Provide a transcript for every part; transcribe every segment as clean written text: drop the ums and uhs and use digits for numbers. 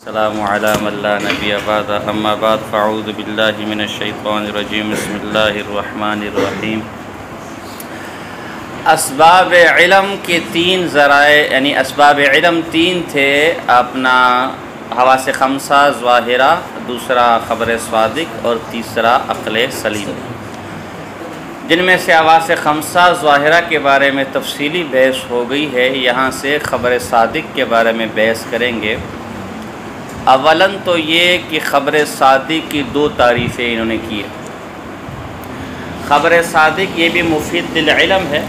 السلام علی من لا نبی بعد اما بعد فاعوذ باللہ من الشیطان الرجیم بسم اللہ الرحمن الرحیم۔ اسباب علم کے تین ذرائع یعنی اسباب علم تین تھے، اپنا حواس خمسہ ظاہرہ، دوسرا خبر صادق اور تیسرا عقل سلیم، جن میں سے حواس خمسہ ظاہرہ کے بارے میں تفصیلی بحث ہو گئی ہے۔ یہاں سے خبر صادق کے بارے میں بحث کریں گے۔ اولاً تو یہ کہ خبر صادق کی دو تعریفیں انہوں نے کی ہے۔ خبر صادق یہ بھی مفید للعلم ہے۔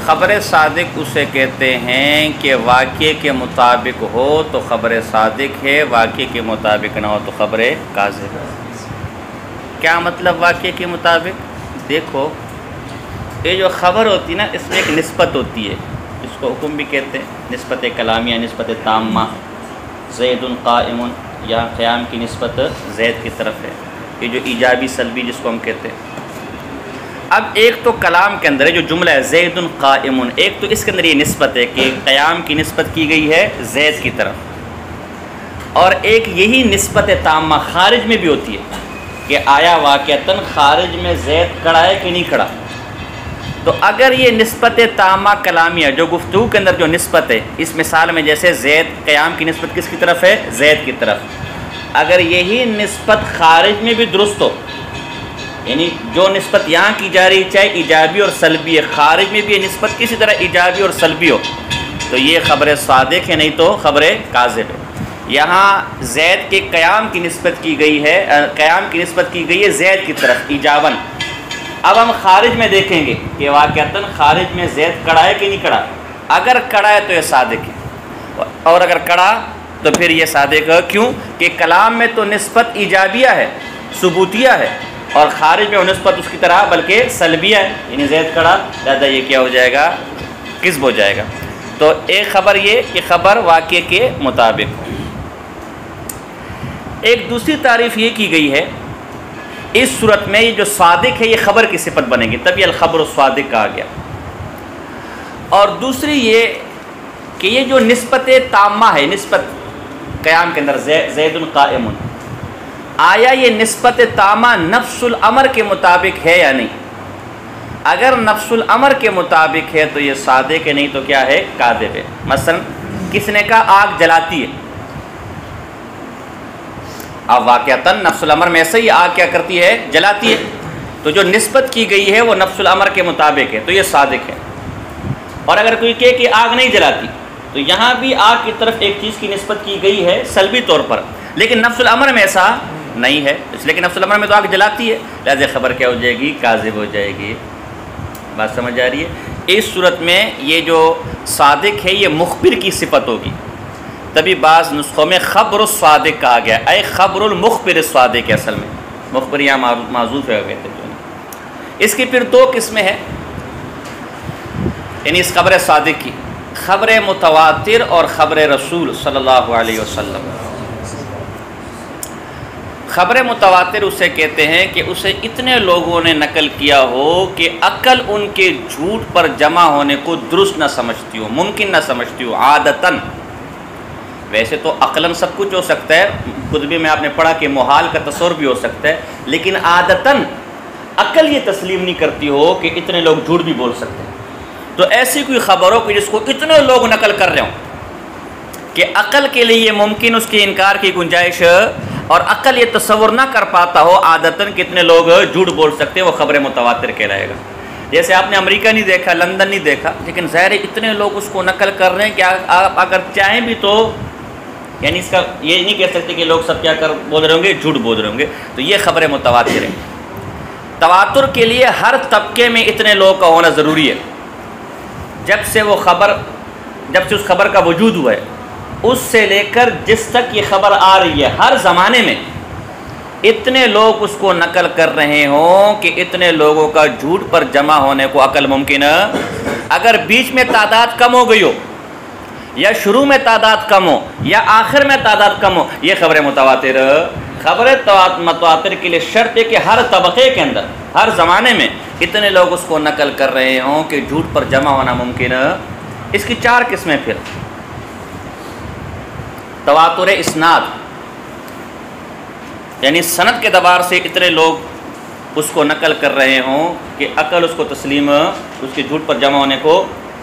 خبر صادق اسے کہتے ہیں کہ واقعے کے مطابق ہو تو خبر صادق ہے، واقعے کے مطابق نہ ہو تو خبر کاذب ہے۔ کیا مطلب واقعے کے مطابق؟ دیکھو، یہ جو خبر ہوتی ہے نا، اس میں ایک نسبت ہوتی ہے، اس کو حکم بھی کہتے ہیں، نسبت کلامیہ، نسبت تامہ۔ زید قائم، یہاں قیام کی نسبت زید کی طرف ہے، یہ جو ایجابی سلبی جس کو ہم کہتے ہیں۔ اب ایک تو کلام کے اندر ہے جو جملہ ہے زید قائم، ایک تو اس کے اندر یہ نسبت ہے کہ قیام کی نسبت کی گئی ہے زید کی طرف، اور ایک یہی نسبت تامہ خارج میں بھی ہوتی ہے کہ آیا واقعتاً خارج میں زید کھڑا ہے کہ نہیں کھڑا۔ تو اگر یہ نسبت تامہ کلامیہ جو گفتگو کے اندر جو نسبت ہے، اس مثال میں جیسے زید قیام کی نسبت کس کی طرف ہے؟ زید کی طرف، اگر یہی نسبت خارج میں بھی درست ہو، یعنی جو نسبت یہاں کی جا رہی چاہے ایجابی اور سلبی ہے، خارج میں بھی یہ نسبت کسی طرح ایجابی اور سلبی ہو تو یہ خبر صادق ہے، نہیں تو خبر کاذب ہے۔ یہاں زید کے قیام کی نسبت کی گئی ہے، قیام کی نسبت کی گئی ہے زید کی طرف ایجاباً۔ اب ہم خارج میں دیکھیں گے کہ واقعتاً خارج میں زید کڑا ہے کہ نہیں کڑا۔ اگر کڑا ہے تو یہ صادق ہے، اور اگر کڑا تو پھر یہ صادق ہے۔ کیوں کہ کلام میں تو نسبت ایجابیہ ہے، ثبوتیہ ہے، اور خارج میں وہ نسبت اس کی طرح بلکہ سلبیہ ہے، یعنی زید کڑا، لہذا یہ کیا ہو جائے گا؟ کذب ہو جائے گا۔ تو ایک خبر یہ کہ خبر واقعے کے مطابق ہو۔ ایک دوسری تعریف یہ کی گئی ہے، اس صورت میں یہ جو صادق ہے یہ خبر کی صفت بنے گی، تب یہ الخبر الصادق کہا گیا۔ اور دوسری یہ کہ یہ جو نسبت تامہ ہے، نسبت قیام کے اندر زید قائم، آیا یہ نسبت تامہ نفس الامر کے مطابق ہے یا نہیں؟ اگر نفس الامر کے مطابق ہے تو یہ صادق ہے، نہیں تو کیا ہے؟ کاذب ہے۔ مثلا کس نے کہا آگ جلاتی ہے، اب واقعتاً نفس الامر میں ایسے ہی آگ کیا کرتی ہے؟ جلاتی ہے، تو جو نسبت کی گئی ہے وہ نفس الامر کے مطابق ہے تو یہ صادق ہے۔ اور اگر کوئی کہے کہ آگ نہیں جلاتی تو یہاں بھی آگ کی طرف ایک چیز کی نسبت کی گئی ہے سلبی طور پر، لیکن نفس الامر میں ایسا نہیں ہے، اس لیے کہ نفس الامر میں تو آگ جلاتی ہے، لہذا خبر کیا ہو جائے گی؟ کاذب ہو جائے گی۔ بات سمجھ آ رہی ہے؟ اس صورت میں یہ جو صادق ہے یہ مخبر کی صفت ہوگی، تبھی بعض نسخوں میں خبر الصادق کہا گیا، اے خبر المخبر الصادق، اصل میں مخبر یہاں معذوف ہے کہتے ہیں۔ اس کی پھر دو قسمیں ہیں، یعنی اس خبر صادق کی، خبر متواتر اور خبر رسول صلی اللہ علیہ وسلم۔ خبر متواتر اسے کہتے ہیں کہ اسے اتنے لوگوں نے نقل کیا ہو کہ عقل ان کے جھوٹ پر جمع ہونے کو درست نہ سمجھتی ہو، ممکن نہ سمجھتی ہو عادتاً۔ ویسے تو عقلاً سب کچھ ہو سکتا ہے، کتبی میں آپ نے پڑھا کہ محال کا تصور بھی ہو سکتا ہے، لیکن عادتاً عقل یہ تسلیم نہیں کرتی ہو کہ اتنے لوگ جھوٹ بھی بول سکتے ہیں۔ تو ایسی کوئی خبر ہو کہ جس کو اتنے لوگ نقل کر رہے ہوں کہ عقل کے لیے یہ ممکن اس کے انکار کی گنجائش، اور عقل یہ تصور نہ کر پاتا ہو عادتاً کتنے لوگ جھوٹ بول سکتے ہیں، وہ خبر متواتر کہلائے گا۔ جیسے آپ نے امریکہ نہیں دیکھا، لندن نہیں دیکھا، لیکن ظاہر ہے اتنے لوگ اس کو نقل کر رہے ہیں کہ آپ اگر چاہیں بھی تو یعنی اس کا یہ نہیں کہہ سکتے کہ لوگ سب کیا کر بول رہے ہوں گے؟ جھوٹ بول رہے ہوں گے۔ تو یہ خبر متواتر ہے۔ تواتر کے لیے ہر طبقے میں اتنے لوگوں کا ہونا ضروری ہے، جب سے اس خبر کا وجود ہوا ہے، اس سے لے کر جس تک یہ خبر آ رہی ہے، ہر زمانے میں اتنے لوگ اس کو نقل کر رہے ہوں کہ اتنے لوگوں کا جھوٹ پر جمع ہونے کو عقل ممکن ہے۔ اگر بیچ میں تعداد کم ہو گئی ہو، یا شروع میں تعداد کم ہو، یا آخر میں تعداد کم ہو، یہ خبر متواتر۔ خبر متواتر کے لیے شرط ہے کہ ہر طبقے کے اندر، ہر زمانے میں اتنے لوگ اس کو نقل کر رہے ہوں کہ جھوٹ پر جمع ہونا ممکن ہے۔ اس کی چار قسمیں پھر تواتر اسناد، یعنی سند کے اعتبار سے اتنے لوگ اس کو نقل کر رہے ہوں کہ عقل اس کو تسلیم، اس کے جھوٹ پر جمع ہونے کو،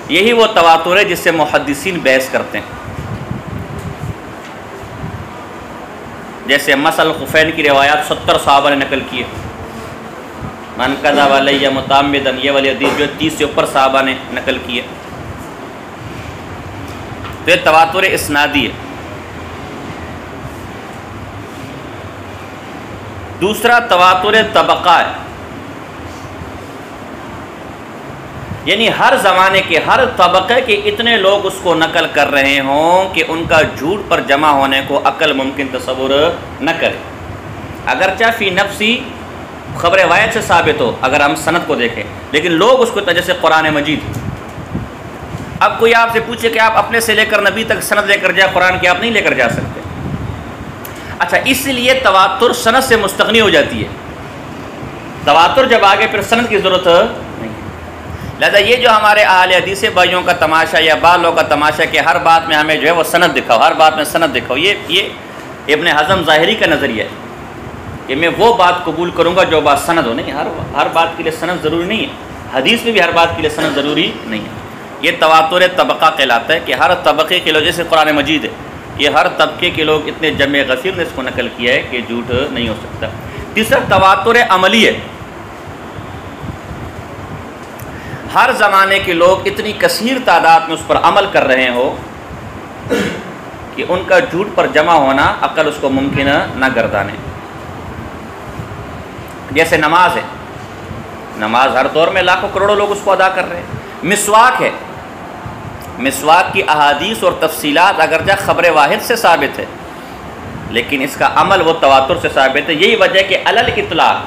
یہی وہ تواتر ہے جس سے محدثین بحث کرتے ہیں. جیسے مسل خفین کی روایات 70 صحابہ نے نقل کیے، من کذب علی متعمدا، یہ والی حدیث جو 30 سے اوپر صحابہ نے نقل کیے. تو یہ تواتر اسنادی ہے. دوسرا تواتر طبقہ ہے، یعنی ہر زمانے کے ہر طبقے کے اتنے لوگ اس کو نقل کر رہے ہوں کہ ان کا جھوٹ پر جمع ہونے کو عقل ممکن تصور نہ کرے، اگرچہ فی نفسی خبر روایت سے ثابت ہو اگر ہم سند کو دیکھیں، لیکن لوگ اس کو جیسے قرآن مجید. اب کوئی آپ سے پوچھے کہ آپ اپنے سے لے کر نبی تک سند لے کر جائے، قرآن کی آپ نہیں لے کر جا سکتے. اچھا، اس لیے تواتر سند سے مستغنی ہو جاتی ہے. تواتر جب آگے پھر سند کی ضرورت نہیں. لہذا یہ جو ہمارے اہل حدیث بھائیوں کا تماشا یا بعض لوگوں کا تماشا کہ ہر بات میں ہمیں جو ہے وہ سند دکھاؤ، ہر بات میں سند دکھاؤ، یہ ابن حزم ظاہری کا نظریہ ہے کہ میں وہ بات قبول کروں گا جو بات سند ہو. نہیں، ہر بات کے لیے سند ضروری نہیں ہے، حدیث میں بھی ہر بات کے لیے سند ضروری نہیں ہے. یہ تواتر طبقہ کہلاتا ہے کہ ہر طبقے کے لوگ، جیسے قرآن مجید ہے، یہ ہر طبقے کے لوگ اتنے جمع غفیر نے اس کو نقل کیا ہے کہ جھوٹ نہیں ہو سکتا. تیسرا تواتر عملی ہے، ہر زمانے کے لوگ اتنی کثیر تعداد میں اس پر عمل کر رہے ہو کہ ان کا جھوٹ پر جمع ہونا عقل اس کو ممکن نہ گردانے. جیسے نماز ہے، نماز ہر دور میں لاکھوں کروڑوں لوگ اس کو ادا کر رہے ہیں. مسواک ہے، مسواک کی احادیث اور تفصیلات اگرچہ خبر واحد سے ثابت ہے لیکن اس کا عمل وہ تواتر سے ثابت ہے. یہی وجہ کہ علی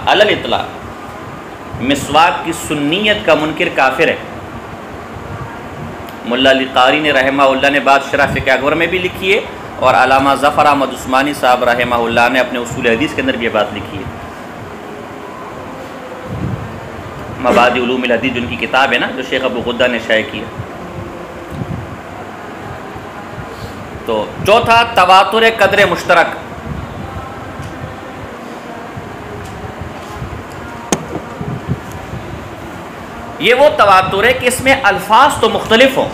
الاطلاق مسواک کی سنیت کا منکر کافر ہے. ملا علی قاری نے رحمہ اللہ نے بات شرح فقہ اکبر میں بھی لکھی ہے، اور علامہ ظفر احمد عثمانی صاحب رحمہ اللہ نے اپنے اصول حدیث کے اندر بھی یہ بات لکھی ہے. مبادئ علوم الحدیث جن کی کتاب ہے نا، جو شیخ ابو غدہ نے شائع کی ہے. تو چوتھا تواتر قدر مشترک، یہ وہ تواتر ہے کہ اس میں الفاظ تو مختلف ہوں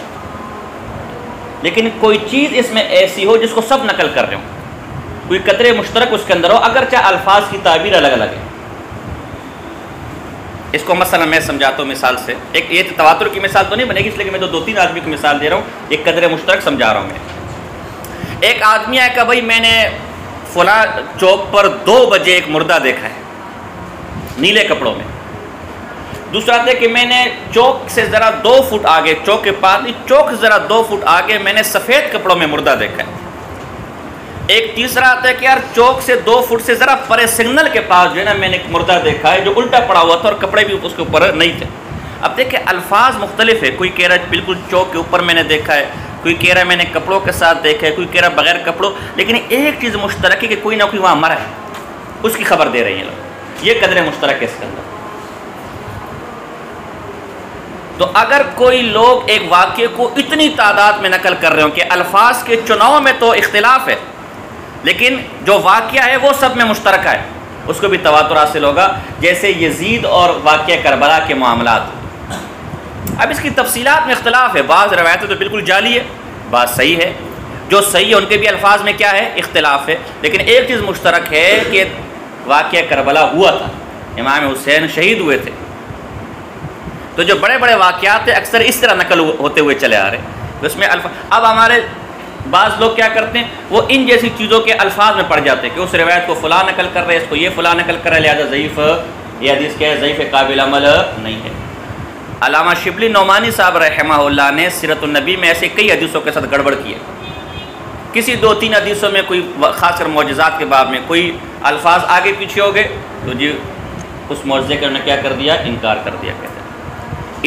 لیکن کوئی چیز اس میں ایسی ہو جس کو سب نقل کر رہے ہوں، کوئی قدر مشترک اس کے اندر ہو اگرچہ الفاظ کی تعبیر الگ الگ ہے. اس کو مثلا میں سمجھاتا ہوں مثال سے. ایک یہ تواتر کی مثال تو نہیں بنے گی اس لیے کہ میں دو تین آدمی کی مثال دے رہا ہوں، ایک قدر مشترک سمجھا رہا ہوں. میں ایک آدمی ہے کہ بھائی میں نے فلاں چوک پر 2 بجے ایک مردہ دیکھا ہے نیلے کپڑوں میں. دوسرا آتا ہے کہ میں نے چوک سے ذرا 2 فٹ آگے، چوک کے پاس نہیں، چوک سے ذرا 2 فٹ آگے میں نے سفید کپڑوں میں مردہ دیکھا ہے. ایک تیسرا آتا ہے کہ یار چوک سے 2 فٹ سے ذرا پرے سگنل کے پاس جو ہے نا میں نے ایک مردہ دیکھا ہے جو الٹا پڑا ہوا تھا اور کپڑے بھی اس کے اوپر نہیں تھے. اب دیکھیں الفاظ مختلف ہے، کوئی کہہ رہا ہے بالکل چوک کے اوپر میں نے دیکھا ہے، کوئی کہہ رہا ہے میں نے کپڑوں کے ساتھ دیکھا ہے، کوئی کہہ رہا ہے بغیر کپڑوں، لیکن ایک چیز مشترک ہے کہ کوئی نہ کوئی وہاں مرا ہے، اس کی خبر دے رہے ہیں لوگ. یہ قدر مشترک ہے اس کے اندر. تو اگر کوئی لوگ ایک واقعے کو اتنی تعداد میں نقل کر رہے ہوں کہ الفاظ کے چناؤ میں تو اختلاف ہے لیکن جو واقعہ ہے وہ سب میں مشترکہ ہے، اس کو بھی تواتر حاصل ہوگا. جیسے یزید اور واقعہ کربلا کے معاملات. اب اس کی تفصیلات میں اختلاف ہے، بعض روایتیں تو بالکل جعلی ہے، بعض صحیح ہے. جو صحیح ہے ان کے بھی الفاظ میں کیا ہے، اختلاف ہے، لیکن ایک چیز مشترک ہے کہ واقعہ کربلا ہوا تھا، امام حسین شہید ہوئے تھے. تو جو بڑے بڑے واقعات ہیں اکثر اس طرح نقل ہوتے ہوئے چلے آ رہے ہیں. اس میں اب ہمارے بعض لوگ کیا کرتے ہیں، وہ ان جیسی چیزوں کے الفاظ میں پڑ جاتے ہیں کہ اس روایت کو فلاں نقل کر رہے ہیں، اس کو یہ فلاں نقل کر رہے ہیں، لہٰذا ضعیف، یہ حدیث کیا ہے، ضعیف قابل عمل نہیں ہے. علامہ شبلی نعمانی صاحب رحمہ اللہ نے سیرت النبی میں ایسے کئی حدیثوں کے ساتھ گڑبڑ کی ہے. کسی 2-3 حدیثوں میں کوئی خاص کر معجزات کے باب میں کوئی الفاظ آگے پیچھے ہو گئے تو جی اس معجزے کا انہوں نے کیا کر دیا، انکار کر دیا کہتے ہیں.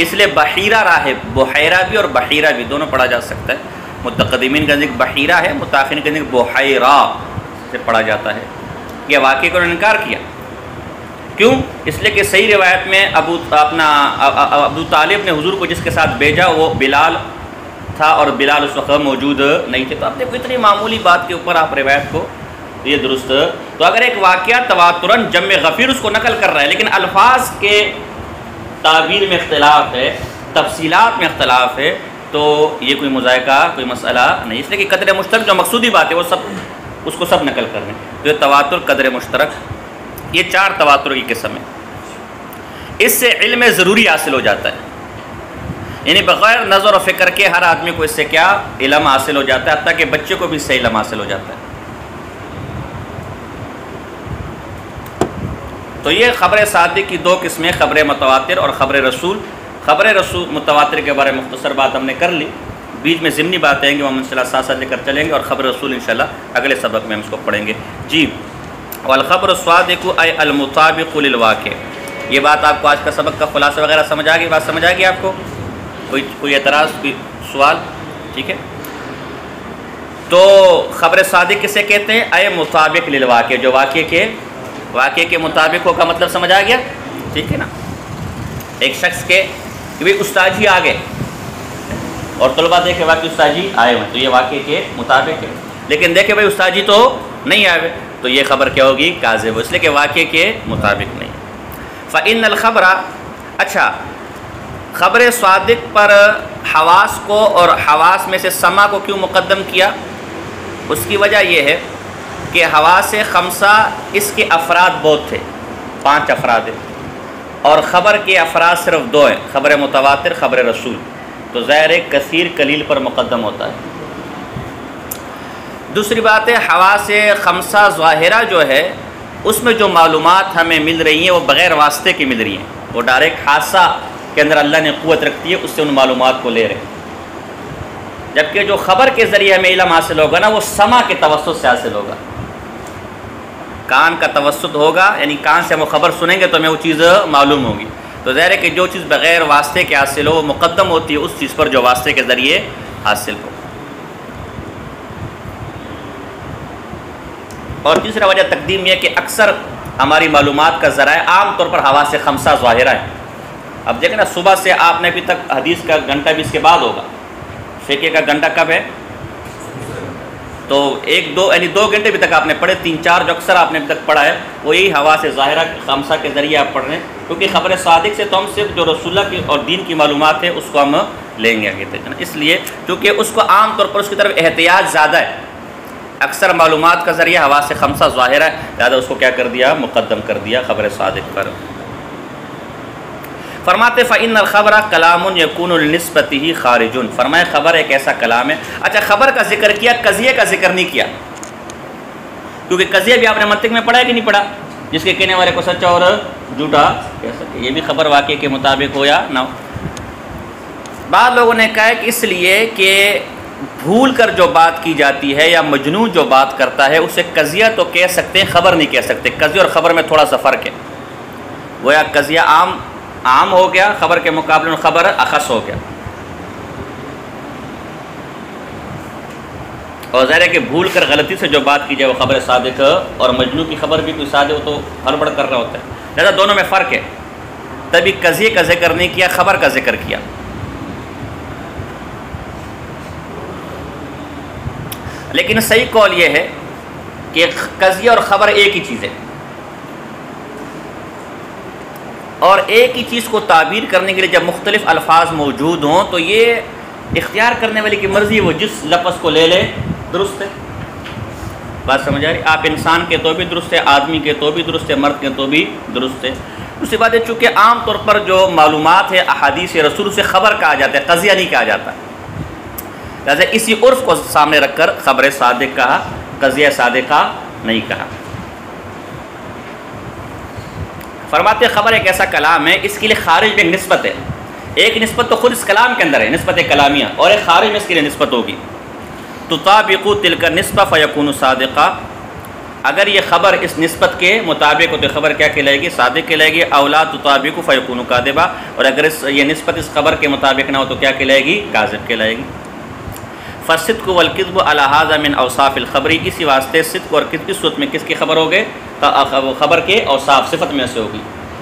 اس لیے بحیرہ راہب، بحیرہ بھی اور بحیرہ بھی دونوں پڑھا جا سکتا ہے. متقدمین کا ذکر بحیرہ ہے، متاخرین کا ذکر بحیرہ سے پڑھا جاتا ہے. یہ واقعے کو انکار کیا، کیوں؟ اس لیے کہ صحیح روایت میں ابو طالب نے حضور کو جس کے ساتھ بھیجا وہ بلال تھا اور بلال اس وقت موجود نہیں تھے۔ تو اب دیکھو اتنی معمولی بات کے اوپر آپ روایت کو یہ درست، تو اگر ایک واقعہ تواتراً جمع غفیر اس کو نقل کر رہا ہے لیکن الفاظ کے تعبیر میں اختلاف ہے، تفصیلات میں اختلاف ہے، تو یہ کوئی مذائقہ کوئی مسئلہ نہیں، اس لیے کہ قدر مشترک جو مقصودی بات ہے وہ سب اس کو سب نقل کر رہے ہیں۔ تو یہ تواتر قدر مشترک، یہ 4 تواتر کی قسم ہے۔ اس سے علم ضروری حاصل ہو جاتا ہے، یعنی بغیر نظر و فکر کے ہر آدمی کو اس سے کیا علم حاصل ہو جاتا ہے، حتیٰ کہ بچے کو بھی اس سے علم حاصل ہو جاتا ہے۔ تو یہ خبر صادق کی 2 قسمیں، خبر متواتر اور خبر رسول۔ خبر رسول متواتر کے بارے میں مختصر بات ہم نے کر لی، بیچ میں ضمنی باتیں ہیں کہ ہم انشاءاللہ ساتھ ساتھ لے کر چلیں گے، اور خبر رسول انشاءاللہ اگلے سبق میں ہم اس کو پڑھیں گے۔ جی، والخبر الصادق ای المطابق للواقع، یہ بات آپ کو آج کا سبق کا خلاصہ وغیرہ سمجھ آ گئی، بات سمجھ آ گئی آپ کو؟ کوئی اعتراض، کوئی سوال؟ ٹھیک ہے، تو خبر صادق کسے کہتے ہیں؟ اے مطابق للواقع، جو واقعے کے مطابق ہو کا مطلب سمجھ آ گیا؟ ٹھیک ہے نا، ایک شخص کے کہ بھائی استاد جی آ گئے اور طلباء دیکھے واقعی استاد جی آئے ہوئے، تو یہ واقعے کے مطابق ہے، لیکن دیکھے بھائی استاد جی تو نہیں آئے ہوئے، تو یہ خبر کیا ہوگی؟ کاذب، اس لیے کہ واقعے کے مطابق نہیں۔ فإن الخبر، اچھا خبر صادق پر حواس کو اور حواس میں سے سمع کو کیوں مقدم کیا؟ اس کی وجہ یہ ہے کہ حواس خمسہ اس کے افراد بہت تھے، 5 افراد ہیں، اور خبر کے افراد صرف 2 ہیں، خبر متواتر، خبر رسول، تو ظاہر ہے کثیر قلیل پر مقدم ہوتا ہے۔ دوسری بات ہے حواس خمسہ ظاہرہ جو ہے اس میں جو معلومات ہمیں مل رہی ہیں وہ بغیر واسطے کی مل رہی ہیں، وہ ڈائریکٹ حادثہ کے اندر اللہ نے قوت رکھتی ہے، اس سے ان معلومات کو لے رہے ہیں، جبکہ جو خبر کے ذریعے ہمیں علم حاصل ہوگا نا وہ سمع کے توسط سے حاصل ہوگا، کان کا توسط ہوگا، یعنی کان سے ہم وہ خبر سنیں گے تو ہمیں وہ چیز معلوم ہوگی۔ تو ظاہر ہے کہ جو چیز بغیر واسطے کے حاصل ہو وہ مقدم ہوتی ہے اس چیز پر جو واسطے کے ذریعے حاصل ہو۔ اور تیسرا وجہ تقدیم یہ کہ اکثر ہماری معلومات کا ذرائع عام طور پر حواس خمسہ ظاہرہ ہے۔ اب دیکھیں نا، صبح سے آپ نے ابھی تک حدیث کا گھنٹہ بھی اس کے بعد ہوگا، فقہ کا گھنٹہ کب ہے؟ تو 1-2 یعنی 2 گھنٹے ابھی تک آپ نے پڑھے، 3-4 جو اکثر آپ نے ابھی تک پڑھا ہے وہ یہی حواس ظاہرہ خمسہ کے ذریعے آپ پڑھ رہے ہیں، کیونکہ خبر صادق سے تو ہم صرف جو رسول اللہ کی اور دین کی معلومات ہے اس کو ہم لیں گے آگے تک، اس لیے کیونکہ اس کو عام طور پر اس کی طرف احتیاط زیادہ ہے، اکثر معلومات کا ذریعہ حواس خمسہ ظاہرہ ہے، لہٰذا اس کو کیا کر دیا؟ مقدم کر دیا خبر صادق پر۔ فرماتے فإن الخبر کلام یکون لنسبتہ خارج، فرمائے خبر ایک ایسا کلام ہے۔ اچھا خبر کا ذکر کیا، قضیے کا ذکر نہیں کیا، کیونکہ قضیہ بھی آپ نے منطق میں پڑھا ہے کہ نہیں پڑھا؟ جس کے کہنے والے کو سچا اور جھوٹا کہہ سکے، یہ بھی خبر واقعے کے مطابق ہو یا نہ ہو۔ بعض لوگوں نے کہا ہے کہ اس لیے کہ بھول کر جو بات کی جاتی ہے یا مجنون جو بات کرتا ہے اسے قضیہ تو کہہ سکتے ہیں، خبر نہیں کہہ سکتے، قضیہ اور خبر میں تھوڑا سا فرق ہے، گویا قضیہ عام ہو گیا، خبر کے مقابلے میں خبر اخص ہو گیا، اور ظاہر ہے کہ بھول کر غلطی سے جو بات کی جائے وہ خبر صادق، اور مجنون کی خبر بھی کوئی صادق ہو تو ہڑبڑ کر رہا ہوتا ہے، لہذا دونوں میں فرق ہے، تبھی قضیے کا ذکر نہیں کیا، خبر کا ذکر کیا۔ لیکن صحیح قول یہ ہے کہ قضیہ اور خبر ایک ہی چیز ہے، اور ایک ہی چیز کو تعبیر کرنے کے لیے جب مختلف الفاظ موجود ہوں تو یہ اختیار کرنے والے کی مرضی، وہ جس لفظ کو لے لے درست ہے۔ بات سمجھ آ رہی؟ آپ انسان کے تو بھی درست ہے، آدمی کے تو بھی درست ہے، مرد کے تو بھی درست ہے۔ دوسری بات ہے چونکہ عام طور پر جو معلومات ہے احادیث رسول سے خبر کہا جاتا ہے، قضیہ نہیں کہا جاتا، لہٰذا اسی عرف کو سامنے رکھ کر خبر صادق کہا، قضیہ صادقہ نہیں کہا۔ فرماتے خبر ایک ایسا کلام ہے، اس کے لیے خارج میں ایک نسبت ہے، ایک نسبت تو خود اس کلام کے اندر ہے، نسبت کلامیہ، اور ایک خارج میں اس کے لیے نسبت ہوگی۔ تطابق تلک النسبہ فیکون صادقہ، اگر یہ خبر اس نسبت کے مطابق ہو تو خبر کیا کہلائے گی؟ صادق کہلائے گی۔ اولا تطابق فیکون کاذبہ، اور اگر یہ نسبت اس خبر کے مطابق نہ ہو تو کیا کہلائے گی؟ کاذب کہلائے گی۔ فالصدق والکذب علی ھذا من اوصاف الخبر، اسی واسطے صدق اور کذب اس صورت میں کس کی خبر ہو گئے؟ خبر کے اوصاف، صفت میں سے ہوگی۔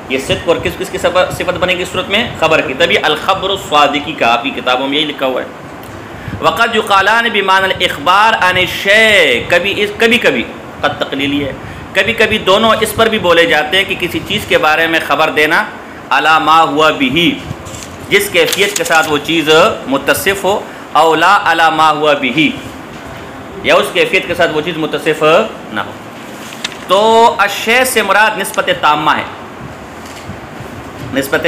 یہ صدق اور کس کی صفت بنے گی صورت میں؟ خبر کی، تبھی الخبر الصادقی کا آپ کی کتابوں میں یہی لکھا ہوا ہے۔ وقد یقالان بمعنی الاخبار عن الشیء، کبھی کبھی قد تقلیلی ہے، کبھی کبھی دونوں اس پر بھی بولے جاتے ہیں کہ کسی چیز کے بارے میں خبر دینا علی ما ہوا بہ، جس کیفیت کے ساتھ وہ چیز متصف ہو، او لا علی ما ہوا بہ، یا اس کیفیت کے ساتھ وہ چیز متصف نہ ہو۔ تو الشیء سے مراد نسبت تامہ ہے، نسبت،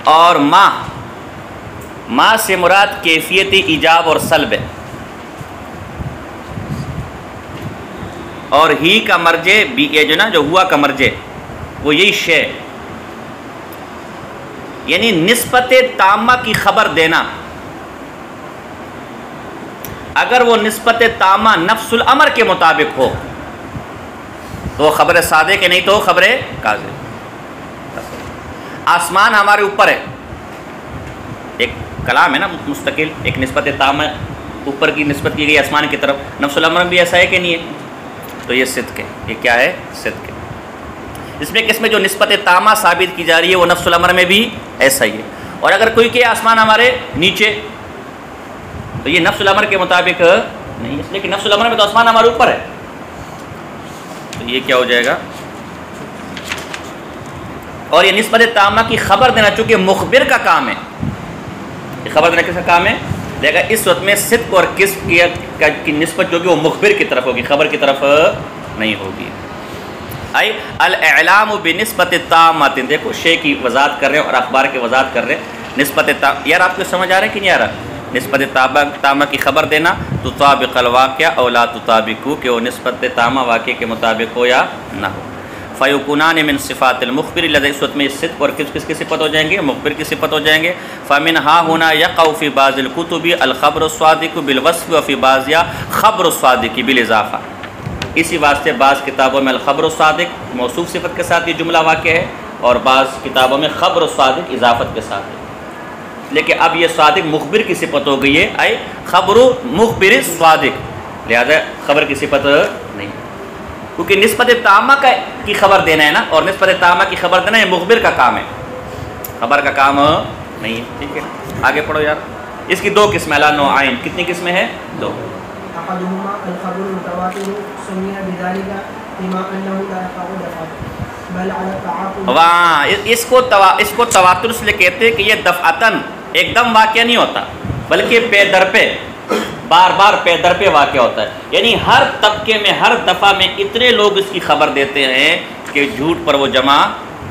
اور ما سے مراد کیفیت ایجاب اور سلب ہے، اور ہی کا مرجع بھی یہ جو نا جو ہوا کا مرجع وہ یہی شے، یعنی نسبت تامہ کی خبر دینا، اگر وہ نسبت تامہ نفس الامر کے مطابق ہو تو خبر صادق ہے، نہیں تو خبر کاذب۔ آسمان ہمارے اوپر ہے، ایک کلام ہے نا مستقل، ایک نسبت تامہ اوپر کی نسبت کی گئی آسمان کی طرف، نفس الامر بھی ایسا ہے کہ نہیں ہے؟ تو یہ صدق ہے، یہ کیا ہے؟ صدق ہے۔ اس میں جو نسبت تامہ ثابت کی جا رہی ہے وہ نفس الامر میں بھی ایسا ہی ہے۔ اور اگر کوئی کہ آسمان ہمارے نیچے، تو یہ نفس الامر کے مطابق نہیں، اس لیے کہ نفس الامر میں تو آسمان ہمارے اوپر ہے، تو یہ کیا ہو جائے گا؟ اور یہ نسبت تامہ کی خبر دینا چونکہ مخبر کا کام ہے، یہ خبر دینا کس کا کام ہے؟ دیکھا اس وقت میں صدق اور کذب کی نسبت جو کہ وہ مخبر کی طرف ہوگی، خبر کی طرف نہیں ہوگی۔ ای الاعلام بنسبت تامۃ، دیکھو شے کی وضاحت کر رہے ہیں اور اخبار کی وضاحت کر رہے ہیں۔ نسبت یار آپ کو سمجھ آ رہا ہے کہ نہیں آ رہا؟ نسبت تامہ کی خبر دینا تطابق الواقع او لا تطابق، کہ وہ نسبت تامہ واقع کے مطابق ہو یا نہ ہو۔ فیکونان من صفات المخبر، لذا اس وقت میں صدق اور کس کی صفت ہو جائیں گے؟ مخبر کی صفت ہو جائیں گے۔ فمنہا ہونا یقع فی بعض الکتب الخبر الصادق بالوصف وفی بعضها خبر الصادق بالاضافہ، اسی واسطے بعض کتابوں میں الخبر الصادق موصوف صفت کے ساتھ یہ جملہ واقع ہے، اور بعض کتابوں میں خبر الصادق اضافت کے ساتھ ہے، لیکن اب یہ صادق مخبر کی صفت ہو گئی ہے، اے خبر مخبر الصادق، لہذا خبر کی صفت نہیں، کیونکہ نسبت تامہ کی خبر دینا ہے نا، اور نسبت تامہ کی خبر دینا یہ مخبر کا کام ہے، خبر کا کام نہیں ہے۔ ٹھیک ہے، آگے پڑھو یار۔ اس کی دو قسمیں، لا نوعین، کتنی قسمیں ہیں؟ دو۔ احدهما الخبر المتواتر سمي بذلك بما انه لا يقع دفعه بل على التعاقب، وہاں اس کو تواتر اس لیے کہتے ہیں کہ یہ دفعتاً ایک دم واقع نہیں ہوتا، بلکہ پے در پہ، بار بار پے در پہ واقع ہوتا ہے، یعنی ہر طبقے میں ہر دفعہ میں اتنے لوگ اس کی خبر دیتے ہیں کہ جھوٹ پر وہ جمع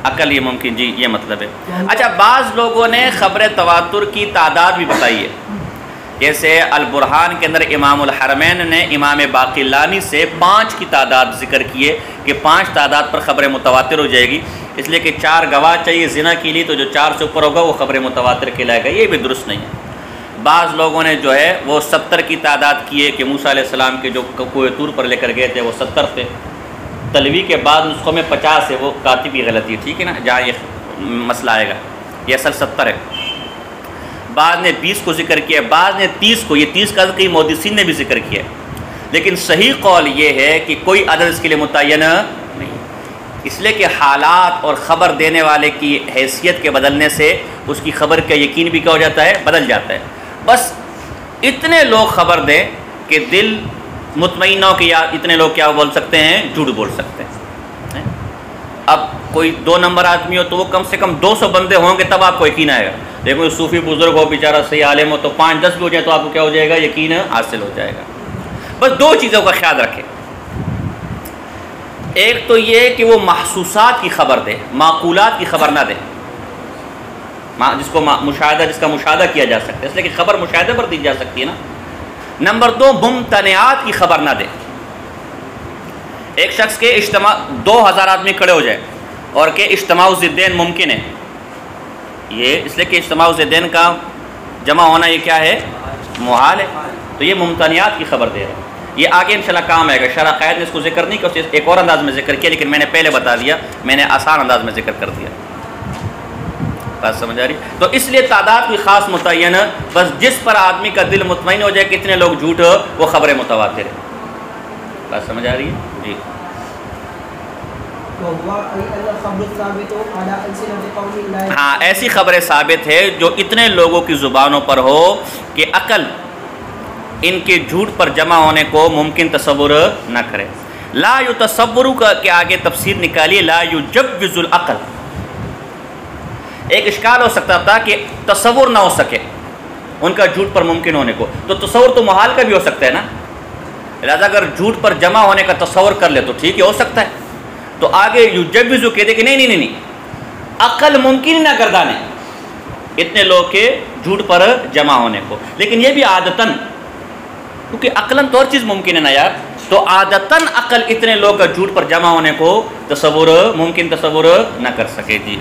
عقل یہ ممکن، جی یہ مطلب ہے۔ اچھا، بعض لوگوں نے خبر تواتر کی تعداد بھی بتائی ہے، جیسے البرہان کے اندر امام الحرمین نے امام باقلانی سے 5 کی تعداد ذکر کی ہے کہ 5 تعداد پر خبر متواتر ہو جائے گی، اس لیے کہ 4 گواہ چاہیے زنا کے لیے، تو جو 4 سے اوپر ہوگا وہ خبر متواتر کہلائے گا، یہ بھی درست نہیں ہے۔ بعض لوگوں نے جو ہے وہ 70 کی تعداد کی ہے کہ موسیٰ علیہ السلام کے جو کوہ طور پر لے کر گئے تھے وہ 70 تھے، تلوی کے بعد نسخوں میں 50 ہے، وہ کاتبی غلطی ہے، ٹھیک ہے نا، جہاں یہ مسئلہ آئے گا، یہ اصل 70 ہے۔ بعض نے 20 کو ذکر کیا، بعض نے 30 کو، یہ 30 کا کئی محدثین نے بھی ذکر کیا ہے، لیکن صحیح قول یہ ہے کہ کوئی عدد اس کے لیے متعین نہیں، اس لیے کہ حالات اور خبر دینے والے کی حیثیت کے بدلنے سے اس کی خبر کا یقین بھی کیا ہو جاتا ہے؟ بدل جاتا ہے۔ بس اتنے لوگ خبر دیں کہ دل مطمئن ہو کہ یا اتنے لوگ کیا بول سکتے ہیں؟ جھوٹ بول سکتے ہیں۔ اب کوئی 2 نمبر آدمی ہو تو وہ کم سے کم 200 بندے ہوں گے تب آپ کو یقین آئے گا، لیکن کوئی صوفی بزرگ ہو بیچارہ صحیح عالم ہو تو 5-10 بھی ہو جائے تو آپ کو کیا ہو جائے گا؟ یقین حاصل ہو جائے گا۔ بس 2 چیزوں کا خیال رکھیں، ایک تو یہ کہ وہ محسوسات کی خبر دے، معقولات کی خبر نہ دے، جس کا مشاہدہ کیا جا سکتا ہے، اس لیے کہ خبر مشاہدے پر دی جا سکتی ہے نا۔ نمبر 2، ممتنعات کی خبر نہ دے۔ ایک شخص کے اجتماع 2000 آدمی کھڑے ہو جائے اور کہ اجتماع ضدین ممکن ہے، یہ اس لیے کہ اجتماع ضدین کا جمع ہونا یہ کیا ہے؟ محال ہے، تو یہ ممتنعات کی خبر دے رہا ہے۔ یہ آگے انشاءاللہ کام آئے گا، شرح قائد نے اس کو ذکر نہیں کیا، ایک اور انداز میں ذکر کیا، لیکن میں نے پہلے بتا دیا، میں نے آسان انداز میں ذکر کر دیا، بات سمجھ آ رہی؟ تو اس لیے تعداد کی خاص متعین، بس جس پر آدمی کا دل مطمئن ہو جائے کتنے لوگ جھوٹ وہ خبر متواتر ہے، بات سمجھ آ رہی ہے؟ جی۔ ہاں، ایسی خبریں ثابت ہے جو اتنے لوگوں کی زبانوں پر ہو کہ عقل ان کے جھوٹ پر جمع ہونے کو ممکن تصور نہ کرے۔ لا یتصورو کے آگے تفسیر نکالیے لا یجوز العقل۔ ایک اشکال ہو سکتا تھا کہ تصور نہ ہو سکے ان کا جھوٹ پر ممکن ہونے کو، تو تصور تو محال کا بھی ہو سکتا ہے نا، لہٰذا اگر جھوٹ پر جمع ہونے کا تصور کر لے تو ٹھیک ہے، ہو سکتا ہے۔ تو آگے یجوز کہتے کہ نہیں، عقل ممکن نہ گردانے اتنے لوگ کے جھوٹ پر جمع ہونے کو، لیکن یہ بھی عادتاً، کیونکہ عقلاً تو اور چیز ممکن ہے نا یار، تو عادتاً عقل اتنے لوگ کا جھوٹ پر جمع ہونے کو ممکن تصور نہ کر سکے۔ جی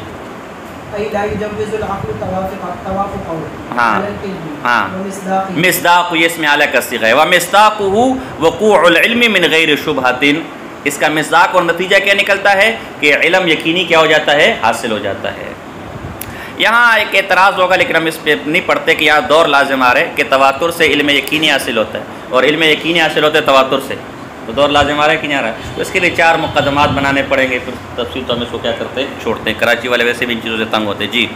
ہاں مصداق یہ اس میں اعلیٰ کا صیغہ ہے، وَمِصْدَاقُهُ وُقُوعُ الْعِلْمِ مِنْ غَيْرِ شُبْهَةٍ۔ اس کا مصداق اور نتیجہ کیا نکلتا ہے کہ علم یقینی کیا ہو جاتا ہے، حاصل ہو جاتا ہے۔ یہاں ایک اعتراض ہوگا لیکن ہم اس پہ نہیں پڑھتے کہ یہاں دور لازم آ رہے کہ تواتر سے علم یقینی حاصل ہوتا ہے، اور علم یقینی حاصل ہوتا ہے تواتر سے، تو دور لازم آ رہا ہے کہ نہیں آ رہا ہے؟ تو اس کے لیے 4 مقدمات بنانے پڑیں گے، پھر تفصیل تو ہم اس کو کیا کرتے ہیں، چھوڑتے ہیں۔ کراچی والے ویسے بھی ان چیزوں سے تنگ ہوتے ہیں۔ جی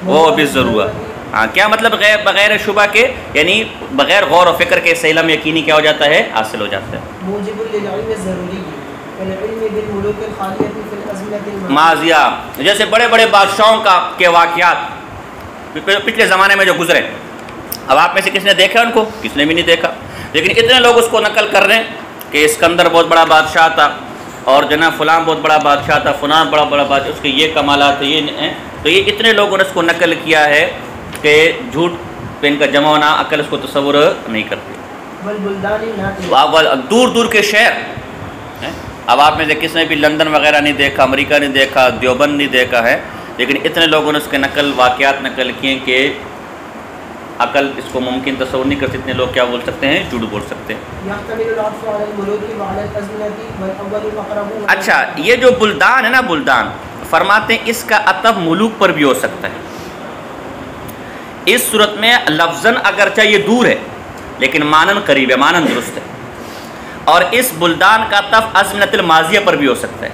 وہ بھی ضرور، ہاں کیا مطلب بغیر شبہ کے، یعنی بغیر غور و فکر کے سے علم یقینی کیا ہو جاتا ہے، حاصل ہو جاتا ہے۔ ماضیہ جیسے بڑے بڑے بادشاہوں کے واقعات پچھلے زمانے میں جو گزرے، اب آپ میں سے کس نے دیکھا ان کو؟ کس نے بھی نہیں دیکھا، لیکن اتنے لوگ اس کو نقل کر رہے ہیں کہ اسکندر بہت بڑا بادشاہ تھا، اور جناب فلاں بہت بڑا بادشاہ تھا، فلاں بڑا بادشاہ، اس کے یہ کمالات ہیں، یہ ہیں، تو یہ اتنے لوگوں نے اس کو نقل کیا ہے کہ جھوٹ پہ ان کا جمع ہونا، عقل اس کو تصور نہیں کرتی۔ دور دور کے شہر، اب آپ میں سے کس نے بھی لندن وغیرہ نہیں دیکھا، امریکہ نہیں دیکھا، دیوبند نہیں دیکھا ہے، لیکن اتنے لوگوں نے اس کے واقعات نقل کیے کہ عقل اس کو ممکن تصور نہیں کر سکتے، اتنے لوگ کیا بول سکتے ہیں، جھوٹ بول سکتے ہیں۔ اچھا یہ جو بلدان ہے نا، بلدان فرماتے ہیں اس کا عطف ملوک پر بھی ہو سکتا ہے۔ اس صورت میں لفظاً اگرچہ یہ دور ہے لیکن مانن قریب ہے، مانن درست ہے، اور اس بلدان کا عطف ازمنۃ الماضیہ پر بھی ہو سکتا ہے۔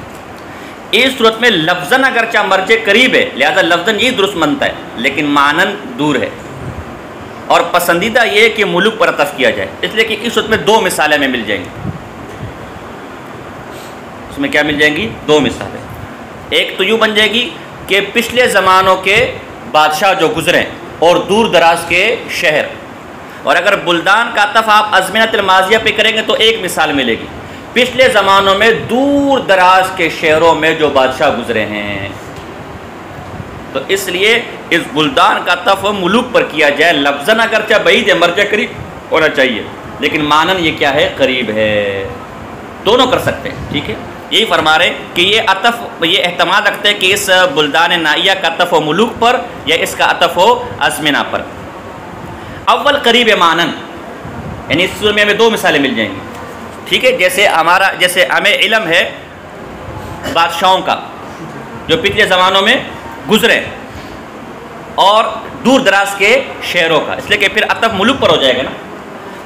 اس صورت میں لفظاً اگرچہ مرجع قریب ہے لہذا لفظاً یہ درست بنتا ہے لیکن مانن دور ہے، اور پسندیدہ یہ کہ ملوک پر عطف کیا جائے، اس لیے کہ اس صورت میں 2 مثالیں میں مل جائیں گی۔ اس میں کیا مل جائیں گی؟ 2 مثالیں۔ ایک تو یوں بن جائے گی کہ پچھلے زمانوں کے بادشاہ جو گزرے اور دور دراز کے شہر، اور اگر بلدان کا عطف آپ ازمنۃ الماضیہ پہ کریں گے تو ایک مثال ملے گی، پچھلے زمانوں میں دور دراز کے شہروں میں جو بادشاہ گزرے ہیں، تو اس لیے اس بلدان کا عطف ملوک پر کیا جائے، لفظاً اگرچہ بعید ہے، مرجع قریب ہونا چاہیے، لیکن مانن یہ کیا ہے، قریب ہے، دونوں کر سکتے ہیں۔ ٹھیک ہے، یہی فرما رہے کہ یہ عطف، یہ احتمال رکھتے ہیں کہ اس بلدان نائیہ کا عطف ہو ملوک پر یا اس کا عطف ہو ازمنہ پر۔ اول قریب مانن، یعنی اس صورت میں ہمیں 2 مثالیں مل جائیں گی۔ ٹھیک ہے، جیسے ہمیں علم ہے بادشاہوں کا جو پچھلے زمانوں میں گزرے اور دور دراز کے شہروں کا، اس لیے کہ پھر عطف ملوک پر ہو جائے گا نا،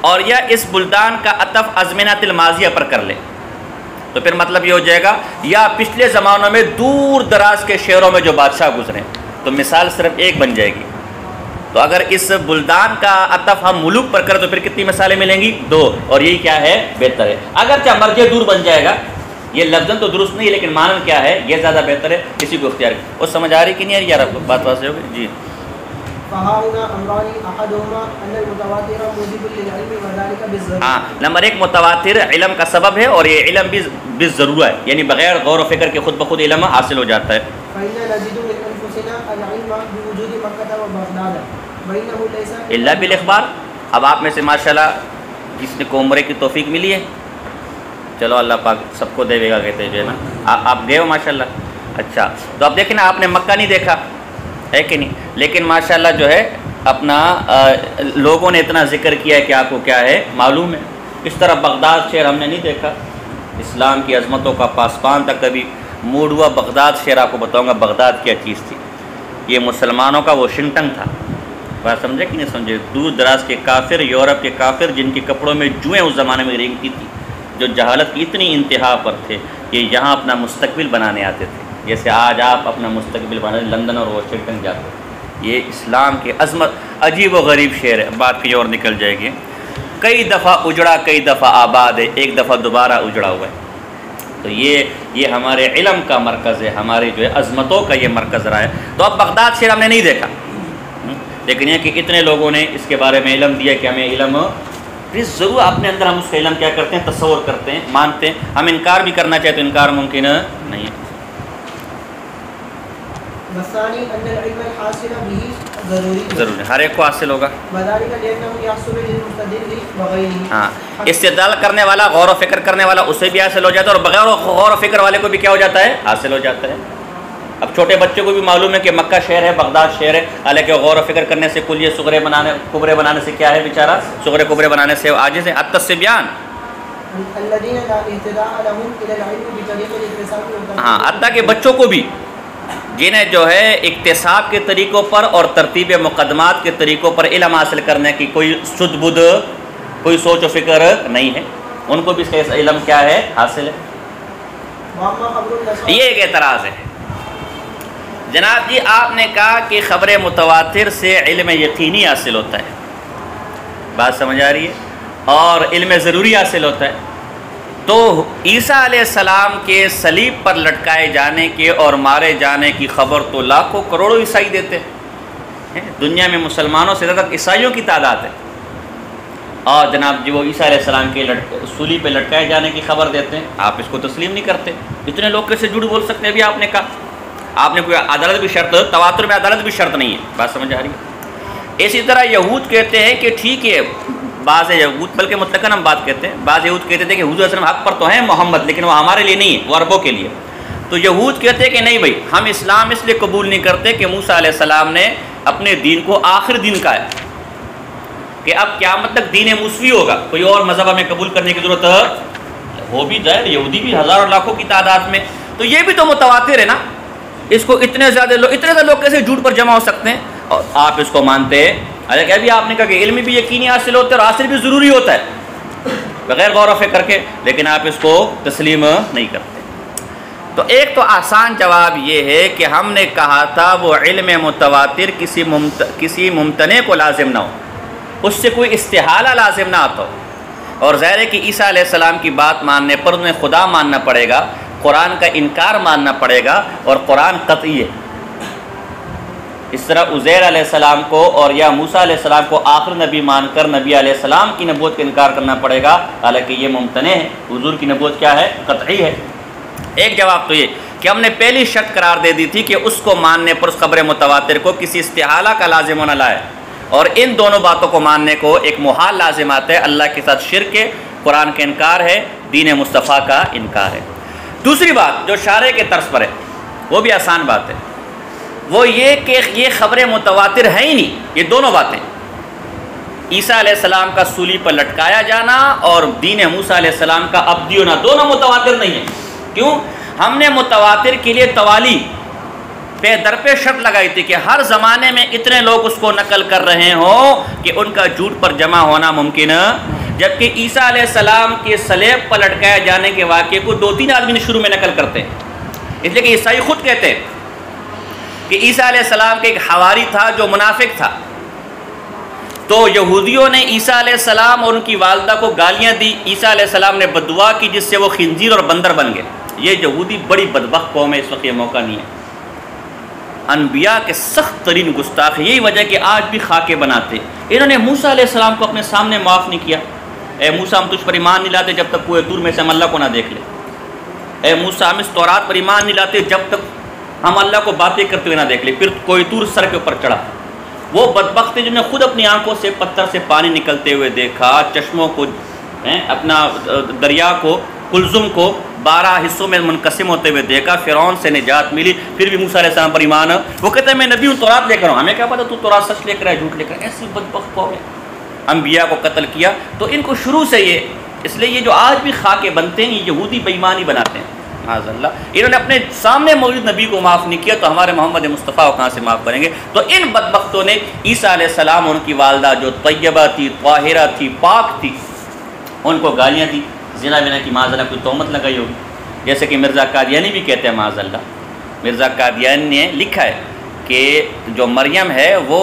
اور یا اس بلدان کا عطف ازمنۃ الماضیہ پر کر لے تو پھر مطلب یہ ہو جائے گا یا پچھلے زمانوں میں دور دراز کے شہروں میں جو بادشاہ گزرے، تو مثال صرف ایک بن جائے گی۔ تو اگر اس بلدان کا عطف ہم ملوک پر کریں تو پھر کتنی مثالیں ملیں گی؟ 2، اور یہی کیا ہے، بہتر ہے۔ اگرچہ مرجع دور بن جائے گا، یہ لفظاً تو درست نہیں ہے لیکن مانن کیا ہے، یہ زیادہ بہتر ہے، اسی کو اختیار کریں۔ وہ سمجھ آ رہی کہ نہیں آ رہی یار آپ کو؟ بات واضح ہو گئی؟ جی ہاں، نمبر 1 متواتر علم کا سبب ہے، اور یہ علم بھی بالضرورہ ہے، یعنی بغیر غور و فکر کے خود بخود علم حاصل ہو جاتا ہے۔ اللہ بالاخبار، اب آپ میں سے ماشاءاللہ جس نے کو عمرے کی توفیق ملی ہے، چلو اللہ پاک سب کو دے گا، کہتے ہیں جو ہے نا، آپ گئے ہو ماشاءاللہ۔ اچھا تو اب دیکھیں نا، آپ نے مکہ نہیں دیکھا ہے کہ نہیں، لیکن ماشاءاللہ جو ہے اپنا لوگوں نے اتنا ذکر کیا ہے کہ آپ کو کیا ہے، معلوم ہے۔ اس طرح بغداد شہر ہم نے نہیں دیکھا، اسلام کی عظمتوں کا پاسبان تھا، کبھی موڈ ہوا بغداد شہر آپ کو بتاؤں گا بغداد کیا چیز تھی۔ یہ مسلمانوں کا واشنگٹن تھا، بات سمجھے کہ نہیں سمجھے؟ دور دراز کے کافر، یورپ کے کافر، جن کے کپڑوں میں جوئیں اس زمانے میں رینگتی تھی، جو جہالت کی اتنی انتہا پر تھے، یہ یہاں اپنا مستقبل بنانے آتے تھے، جیسے آج آپ اپنا مستقبل بنانے لندن اور واشنگٹن جاتے ہیں۔ یہ اسلام کی عظمت، عجیب و غریب شعر ہے، بات کی اور نکل جائے گی۔ کئی دفعہ اجڑا کئی دفعہ آباد ہے، ایک دفعہ دوبارہ اجڑا ہوا ہے۔ تو یہ ہمارے علم کا مرکز ہے، ہماری جو ہے عظمتوں کا یہ مرکز رہا ہے۔ تو اب بغداد شہر ہم نے نہیں دیکھا، لیکن یہ کہ اتنے لوگوں نے اس کے بارے میں علم دیا کہ ہمیں علم ضرور اپنے اندر ہم اس کا علم کیا کرتے ہیں، تصور کرتے ہیں، مانتے ہیں۔ ہم انکار بھی کرنا چاہتے ہیں، انکار ممکن نہیں ہے۔ مثانی ان العلم الحاصل به ضروری ہر ایک کو حاصل ہوگا۔ وذلك لانه يحصل للمستدل وغيره۔ ہاں، استدلال کرنے والا، غور و فکر کرنے والا اسے بھی حاصل ہو جاتا ہے، اور بغیر غور و فکر والے کو بھی کیا ہو جاتا ہے، حاصل ہو جاتا ہے۔ اب چھوٹے بچوں کو بھی معلوم ہے کہ مکہ شہر ہے، بغداد شہر ہے، حالانکہ غور و فکر کرنے سے کلیہ صغرے بنانے کبرے بنانے سے کیا ہے بیچارہ، صغرے کبرے بنانے سے عاجز ہے۔ التسبیان، الذين لا اهتداء لهم الى العلم بطريق الاكتساب، ہاں، حتیٰ کہ بچوں کو بھی جنہیں جو ہے اکتساب کے طریقوں پر اور ترتیب مقدمات کے طریقوں پر علم حاصل کرنے کی کوئی سدھ بدھ، کوئی سوچ و فکر نہیں ہے، ان کو بھی اس کا علم کیا ہے، حاصل ہے۔ یہ ایک اعتراض ہے جناب جی، آپ نے کہا کہ خبر متواتر سے علم یقینی حاصل ہوتا ہے، بات سمجھ آ رہی ہے، اور علم ضروری حاصل ہوتا ہے۔ تو عیسیٰ علیہ السلام کے صلیب پر لٹکائے جانے کے اور مارے جانے کی خبر تو لاکھوں کروڑوں عیسائی دیتے ہیں، دنیا میں مسلمانوں سے زیادہ عیسائیوں کی تعداد ہے، اور جناب جی وہ عیسیٰ علیہ السلام کے صلیب پہ لٹکائے جانے کی خبر دیتے ہیں، آپ اس کو تسلیم نہیں کرتے۔ اتنے لوگ کیسے جھوٹ بول سکتے ہیں؟ ابھی آپ نے کہا، آپ نے کوئی عدالت بھی شرط، تواتر میں عدالت بھی شرط نہیں ہے، بات سمجھ آ رہی ہے۔ اسی طرح یہود کہتے ہیں کہ ٹھیک ہے، بعض یہود، بلکہ مطلقاً ہم بات کہتے ہیں، بعض یہود کہتے تھے کہ حضور صلی اللہ علیہ وسلم حق پر تو ہیں محمد، لیکن وہ ہمارے لیے نہیں ہے، وہ عربوں کے لیے۔ تو یہود کہتے ہیں کہ نہیں بھائی، ہم اسلام اس لیے قبول نہیں کرتے کہ موسیٰ علیہ السلام نے اپنے دین کو آخر دین کا ہے، کہ اب قیامت تک دین موسوی ہوگا، کوئی اور مذہب ہمیں قبول کرنے کی ضرورت ہو بھی جائے، یہودی بھی ہزاروں لاکھوں کی تعداد میں، تو یہ بھی تو متواتر ہے نا، اس کو اتنے زیادہ لوگ کیسے جھوٹ پر جمع ہو سکتے ہیں، اور آپ اس کو مانتے ہیں۔ حالانکہ ابھی آپ نے کہا کہ علم بھی یقینی حاصل ہوتا ہے اور حاصل بھی ضروری ہوتا ہے بغیر غور و فکر کے، لیکن آپ اس کو تسلیم نہیں کرتے۔ تو ایک تو آسان جواب یہ ہے کہ ہم نے کہا تھا وہ علم متواتر کسی ممتنع کو لازم نہ ہو، اس سے کوئی استحالہ لازم نہ آتا ہو، اور ظاہر ہے کہ عیسیٰ علیہ السلام کی بات ماننے پر انہیں خدا ماننا پڑے گا، قرآن کا انکار ماننا پڑے گا، اور قرآن قطعی ہے۔ اس طرح عزیر علیہ السلام کو اور یا موسیٰ علیہ السلام کو آخر نبی مان کر نبی علیہ السلام کی نبوت کا انکار کرنا پڑے گا، حالانکہ یہ ممتنع ہے، حضور کی نبوت کیا ہے، قطعی ہے۔ ایک جواب تو یہ کہ ہم نے پہلی شرط قرار دے دی تھی کہ اس کو ماننے پر، اس خبر متواتر کو کسی استحالہ کا لازم ہونا لائے، اور ان دونوں باتوں کو ماننے کو ایک محال لازم آتا ہے، اللہ کے ساتھ شرک ہے، قرآن کا انکار ہے، دین مصطفیٰ کا انکار ہے۔ دوسری بات جو شارع کے طرز پر ہے، وہ بھی آسان بات ہے، وہ یہ کہ یہ خبر متواتر ہے ہی نہیں، یہ دونوں باتیں، عیسیٰ علیہ السلام کا صلیب پر لٹکایا جانا اور دین موسیٰ علیہ السلام کا ابدی ہونا، دونوں متواتر نہیں ہیں۔ کیوں؟ ہم نے متواتر کے لیے توالی پہ در پہ شرط لگائی تھی کہ ہر زمانے میں اتنے لوگ اس کو نقل کر رہے ہوں کہ ان کا جھوٹ پر جمع ہونا ممکن ہے، جبکہ عیسیٰ علیہ السلام کے صلیب پر لٹکائے جانے کے واقعے کو 2-3 آدمی شروع میں نقل کرتے ہیں، اس لیے کہ عیسائی خود کہتے ہیں کہ عیسیٰ علیہ السلام کے ایک حواری تھا جو منافق تھا، تو یہودیوں نے عیسیٰ علیہ السلام اور ان کی والدہ کو گالیاں دی، عیسیٰ علیہ السلام نے بددعا کی جس سے وہ خنزیر اور بندر بن گئے۔ یہ یہودی بڑی بدبخت قوم ہے، اس وقت یہ موقع نہیں ہے۔ انبیاء کے سخت ترین گستاخ، یہی وجہ کہ آج بھی خاکے بناتے، انہوں نے موسیٰ علیہ السلام کو اپنے سامنے معاف نہیں کیا، اے موسیٰ ہم تجھ پر ایمان نہیں لاتے جب تک کوہ طور میں سے ہم اللہ کو نہ دیکھ لیں، اے موسیٰ ہم اس تورات پر ایمان نہیں لاتے جب تک ہم اللہ کو باتیں کرتے ہوئے نہ دیکھ لیں۔ پھر کوہ طور سر کے اوپر چڑھا، وہ بدبخت تھے جنہوں نے خود اپنی آنکھوں سے پتھر سے پانی نکلتے ہوئے دیکھا، چشموں کو، اپنا دریا کو، کلزم کو 12 حصوں میں منقسم ہوتے ہوئے دیکھا، فرعون سے نجات ملی، پھر بھی موسیٰ علیہ السلام پر ایمان۔ وہ کہتے ہیں میں نبی ہوں، تورات لے کر ہوں، ہمیں کیا پتا تو تورات سچ لے کر ہے جھوٹ لے کر، ایسی بدبخت قوم ہے۔ انبیاء کو قتل کیا، تو ان کو شروع سے یہ، اس لیے یہ جو آج بھی خاکے بنتے ہیں یہ یہودی بے ایمانی بناتے ہیں، معاذ اللہ۔ انہوں نے اپنے سامنے موجود نبی کو معاف نہیں کیا تو ہمارے محمد مصطفیٰ کو کہاں سے معاف کریں گے؟ تو ان بدبختوں نے عیسیٰ علیہ السلام اور ان کی والدہ جو طیبہ تھی، طاہرہ تھی، پاک تھی، ان کو گالیاں دی، زنا بنا کی معاذ اللہ کوئی تہمت لگائی ہوگی، جیسے کہ مرزا قادیانی بھی کہتے ہیں معاذ اللہ۔ مرزا قادیانی نے لکھا ہے کہ جو مریم ہے وہ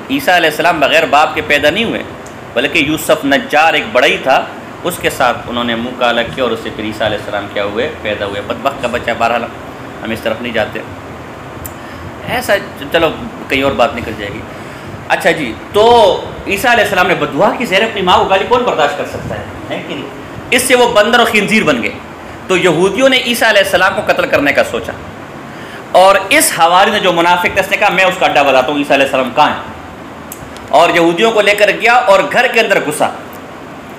عیسیٰ علیہ السلام بغیر باپ کے پیدا نہیں ہوئے، بلکہ یوسف نجار ایک بڑا ہی تھا، اس کے ساتھ انہوں نے منہ کالا کیا اور اس سے پھر عیسیٰ علیہ السلام کیا ہوئے، پیدا ہوئے۔ بدبخت کا بچہ، بہرحال ہم اس طرف نہیں جاتے، ایسا چلو کہیں اور بات نکل جائے گی۔ اچھا جی، تو عیسیٰ علیہ السلام نے بددعا کی، زہر اپنی ماں کو گالی کون برداشت کر سکتا ہے کہ نہیں؟ اس سے وہ بندر اور خنزیر بن گئے۔ تو یہودیوں نے عیسیٰ علیہ السلام کو قتل کرنے کا سوچا، اور اس حواری نے جو منافق تھا اس نے کہا میں اس کا اڈا بتاتا ہوں عیسیٰ علیہ السلام کہاں ہیں، اور یہودیوں کو لے کر گیا اور گھر کے اندر گھسا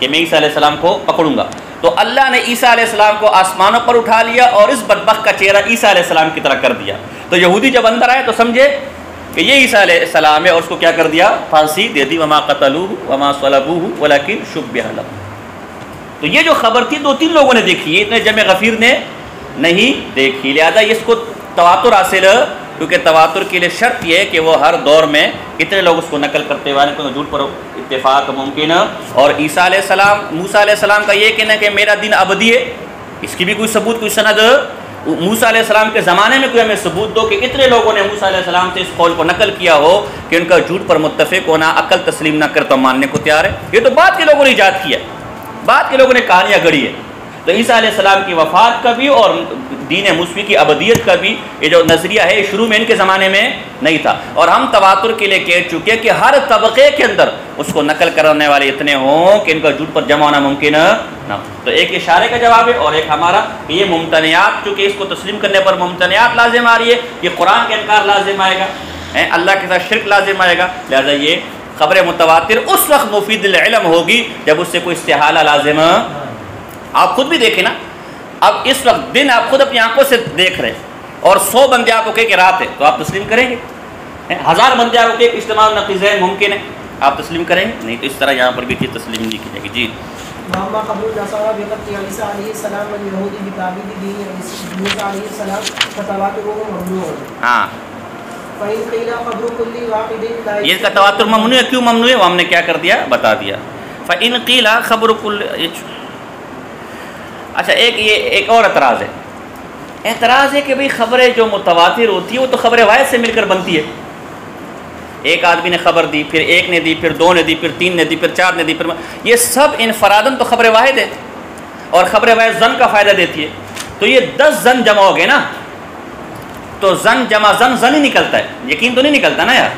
کہ میں عیسیٰ علیہ السلام کو پکڑوں گا۔ تو اللہ نے عیسیٰ علیہ السلام کو آسمانوں پر اٹھا لیا اور اس بدبخت کا چہرہ عیسیٰ علیہ السلام کی طرح کر دیا۔ تو یہودی جب اندر آئے تو سمجھے کہ یہ عیسیٰ علیہ السلام ہے، اور اس کو کیا کر دیا، پھانسی دے دی۔ وما قتلوہ وما صلبوہ ولکن شبہ لہم۔ تو یہ جو خبر تھی 2-3 لوگوں نے دیکھی ہے، اتنے جمع غفیر نے نہیں دیکھی، لہذا اس کو تواتر حاصل، کیونکہ تواتر کے لیے شرط یہ ہے کہ وہ ہر دور میں کتنے لوگ اس کو نقل کرتے ہوئے کو جھوٹ پر اتفاق ممکن ہے۔ اور عیسیٰ علیہ السلام، موسیٰ علیہ السلام کا یہ کہنا ہے کہ میرا دین ابدی ہے، اس کی بھی کوئی ثبوت، کوئی سند موسیٰ علیہ السلام کے زمانے میں کوئی ہمیں ثبوت دو کہ اتنے لوگوں نے موسیٰ علیہ السلام سے اس قول کو نقل کیا ہو کہ ان کا جھوٹ پر متفق ہونا، عقل تسلیم نہ کر تو ماننے کو تیار ہے۔ یہ تو بعد کے لوگوں نے ایجاد کیا ہے، بعد کے لوگوں نے کہانیاں گڑھی ہے۔ تو عیسیٰ علیہ السلام کی وفات کا بھی اور دین موسوی کی ابدیت کا بھی یہ جو نظریہ ہے شروع میں ان کے زمانے میں نہیں تھا، اور ہم تواتر کے لیے کہہ چکے کہ ہر طبقے کے اندر اس کو نقل کرنے والے اتنے ہوں کہ ان کا جھوٹ پر جمع ہونا ممکن نہ ہو۔ تو ایک اشارے کا جواب ہے، اور ایک ہمارا کہ یہ ممتنعات، چونکہ اس کو تسلیم کرنے پر ممتنعات لازم آ رہی ہے، یہ قرآن کا انکار لازم آئے گا، اللہ کے ساتھ شرک لازم آئے گا، لہذا یہ خبر متواتر اس وقت مفید العلم ہوگی جب اس سے کوئی استحالہ لازم۔ آپ خود بھی دیکھیں نا، اب اس وقت دن آپ خود اپنی آنکھوں سے دیکھ رہے ہیں، اور 100 بندے آپ کو کہے کہ رات ہے، تو آپ تسلیم کریں گے؟ 1000 بندے آپ کو کہ اجتماع نقیضین ممکن ہے، آپ تسلیم کریں گے؟ نہیں۔ تو اس طرح یہاں پر بھی چیز تسلیم نہیں کی جائے گی۔ جی واما قبل النصارى بقتل عيسى عليه السلام واليهود بتعبيد دين عيسى عليه السلام فتواتره ممنوع۔ ہاں، فإن قيل قبر كل واحد لا یہ کا تواتر ممنوع ہے، کیوں ممنوع ہے وہ ہم نے کیا کر دیا، بتا دیا۔ فإن قيل خبر كل، اچھا ایک اور اعتراض ہے، اعتراض ہے کہ بھئی خبریں جو متواتر ہوتی ہے وہ تو خبر واحد سے مل کر بنتی ہے۔ ایک آدمی نے خبر دی، پھر ایک نے دی، پھر 2 نے دی، پھر 3 نے دی، پھر 4 نے دی، پھر یہ سب انفرادن تو خبر واحد ہے، اور خبر واحد زن کا فائدہ دیتی ہے۔ تو یہ 10 زن جمع ہو گئے نا، تو زن جمع زن ہی نکلتا ہے، یقین تو نہیں نکلتا نا یار۔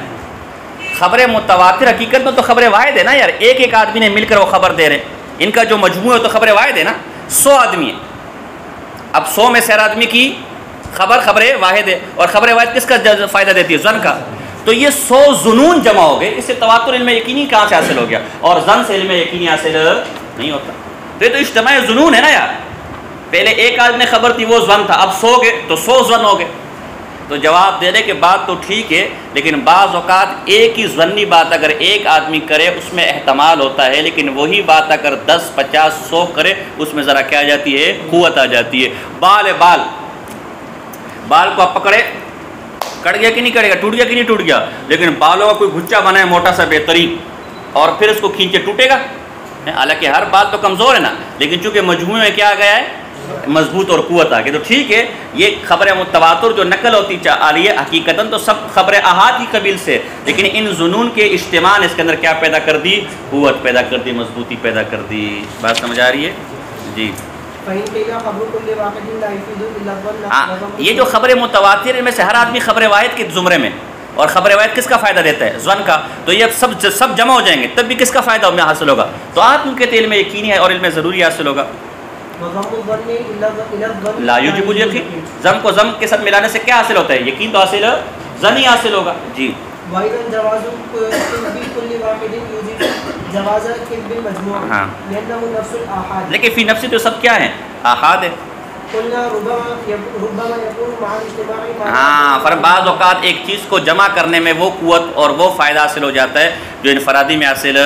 خبر متواتر حقیقت میں تو خبر واحد ہے نا یار، ایک آدمی نے مل کر وہ خبر دے رہے ہیں، ان کا جو مجموع ہے تو خبر واحد ہے نا۔ 100 آدمی ہیں، اب 100 میں سے ہر آدمی کی خبر واحد ہے، اور خبر واحد کس کا فائدہ دیتی ہے، زن کا۔ تو یہ 100 ظنون جمع ہو گئے، اس سے تواتر علم یقینی کہاں سے حاصل ہو گیا، اور زن سے علم یقینی حاصل نہیں ہوتا۔ تو یہ تو اجتماع ظنون ہے نا یار، پہلے ایک آدمی نے خبر دی وہ زن تھا، اب 100 گئے تو 100 زن ہو گئے۔ تو جواب دے دے کہ بات تو ٹھیک ہے، لیکن بعض اوقات ایک ہی ظنی بات اگر ایک آدمی کرے اس میں احتمال ہوتا ہے، لیکن وہی بات اگر 10 50 100 کرے اس میں ذرا کیا آ جاتی ہے، قوت آ جاتی ہے۔ بال کو آپ پکڑے، کٹ گیا کہ نہیں کٹے گا، ٹوٹ گیا کہ نہیں ٹوٹ گیا، لیکن بالوں کا کوئی گچا بنا ہے موٹا سا بہترین، اور پھر اس کو کھینچے ٹوٹے گا؟ حالانکہ ہر بال تو کمزور ہے نا، لیکن چونکہ مجموعے میں کیا آ گیا ہے، مضبوط اور قوت آ گئی۔ تو ٹھیک ہے، یہ خبر متواتر جو نقل ہوتی آ رہی ہے حقیقتاً تو سب خبر احاد کی قبیل سے، لیکن ان ظنون کے اجتماع نے اس کے اندر کیا پیدا کر دی، قوت پیدا کر دی، مضبوطی پیدا کر دی۔ بات سمجھ آ رہی ہے؟ جی ہاں، یہ جو خبر متواتر ان میں سے ہر آدمی خبر واحد کے زمرے میں، اور خبر واحد کس کا فائدہ دیتا ہے، ظن کا، تو یہ سب جمع ہو جائیں گے، تب بھی کس کا فائدہ ہمیں حاصل ہوگا، تو آپ کے علم یقینی ہے اور علم ضروری حاصل ہوگا۔ لا یوجب الیقین، ضم کو ضم کے ساتھ ملانے سے کیا حاصل ہوتا ہے، یقین تو حاصل ہے، ضن ہی حاصل ہوگا۔ جی ہاں، لیکن فی نفسی تو سب کیا ہیں، آحاد ہے۔ ہاں، پر بعض اوقات ایک چیز کو جمع کرنے میں وہ قوت اور وہ فائدہ حاصل ہو جاتا ہے جو انفرادی میں حاصل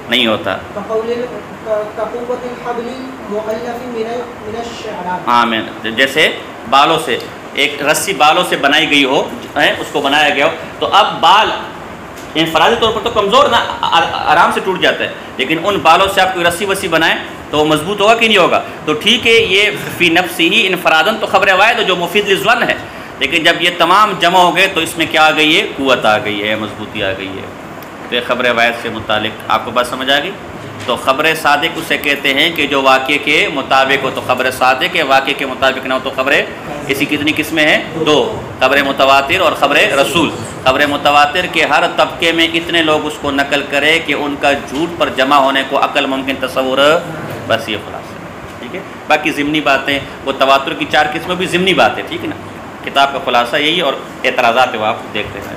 نہیں ہوتا۔ آمین، جیسے بالوں سے ایک رسی بالوں سے بنائی گئی ہو، اس کو بنایا گیا ہو، تو اب بال انفرادی طور پر تو کمزور نا، آرام سے ٹوٹ جاتا ہے، لیکن ان بالوں سے آپ کوئی رسی وسی بنائیں تو وہ مضبوط ہوگا کہ نہیں ہوگا؟ تو ٹھیک ہے، یہ فی نفسی ہی انفرادن تو خبر واحد ہے جو مفید للظن ہے، لیکن جب یہ تمام جمع ہو گئے تو اس میں کیا آ گئی ہے، قوت آ گئی ہے، مضبوطی آ گئی ہے۔ تو یہ خبر واحد سے متعلق آپ کو بات سمجھ آ گئی؟ تو خبر صادق اسے کہتے ہیں کہ جو واقعے کے مطابق ہو، تو خبر صادق ہے، واقعے کے مطابق نہ ہو تو خبر، اسی کتنی قسمیں ہیں؟ دو، خبر متواتر اور خبر رسول۔ خبر متواتر کے ہر طبقے میں اتنے لوگ اس کو نقل کرے کہ ان کا جھوٹ پر جمع ہونے کو عقل ممکن تصور، بس یہ خلاصہ ہے، ٹھیک ہے؟ باقی ضمنی باتیں، وہ تواتر کی 4 قسمیں بھی ضمنی بات ہے، ٹھیک ہے نا؟ کتاب کا خلاصہ یہی، اور اعتراضات وہ آپ دیکھتے ہیں۔